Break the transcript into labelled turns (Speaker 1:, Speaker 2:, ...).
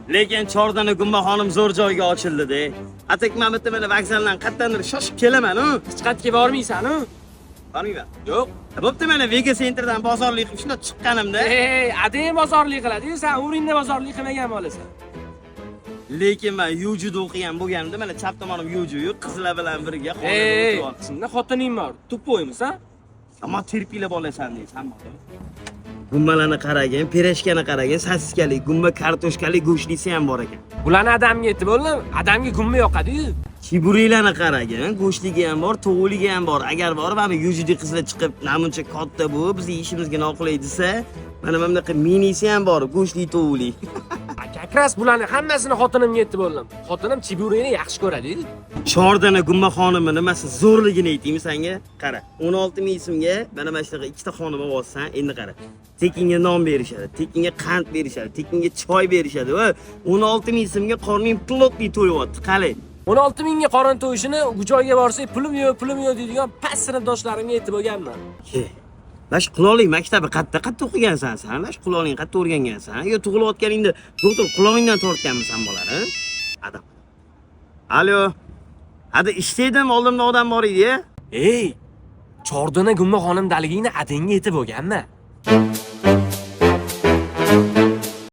Speaker 1: Lekin Chordana Gumba xonim zo'r joyga ochildi-da. Atak men bitta mana vokzaldan qattandir shoshib kelaman, u.
Speaker 2: Chiqatga bormaysan-ku?
Speaker 1: Bormayman.
Speaker 2: Yo'q.
Speaker 1: Bo'pti mana Vega Centerdan bozorlik qilib shunda chiqqanimda.
Speaker 2: Adang bozorlik qiladi-yu, sen o'rinda bozorlik qilmagan bo'lasan.
Speaker 1: Lekin men Yujuda o'qigan bo'lganimda mana chap tomonim Yuju, qizlar bilan birga xonada o'tirib.
Speaker 2: Shunda xotining bor. Tupoymisan?
Speaker 1: Ammo terpila bo'lasan deysan. Gumbalarni qaragin, pireshkani qaragin, sasiskali, gumba kartoshkali go'shtlisi ham bor ekan.
Speaker 2: Bularni adamga aytib bo'ldim, adamga gumba yoqadi-yu.
Speaker 1: Chiburilarni qaragin, go'shtligi ham bor, to'g'ligi ham bor. Agar borib, mana Yujudi qizlar chiqib, namuncha katta bu, bizning ishimizga noqulay desa, mana bunaqa minisi ham bor, go'shtli to'g'li.
Speaker 2: Kakras bularni hammasini xotinimga aytib bo'ldim. Xotinim chiburini yaxshi ko'radi-yu.
Speaker 1: Chordana Gumba xonimi nimasi zo'rligini aytaymi senga? Qara, 16 ming so'mga mana shunaqa ikkita xonim olsan, endi qara. Tekinga non berishadi, tekinga qand berishadi, tekinga choy berishadi va 16 ming so'mga qorning plotli to'yapti. Qale.
Speaker 2: 16 mingga qorin to'yishini u joyga borsak, pulim yo'q deydigan past sinfdoshlarimga aytib bo'lganman.
Speaker 1: Bash qulonlik maktabi qatta o'qigansan sen? Bash qulonlik qatta o'rgangansan? Yo tug'ilayotganingda doktor quloningdan tortganmisan bolani? Adam. Alo. Hadi ishlaydim, oldimda odam bor edi.
Speaker 2: Ey, Chordana Gumba xonim daligingni adangga aytib bo'lganmi?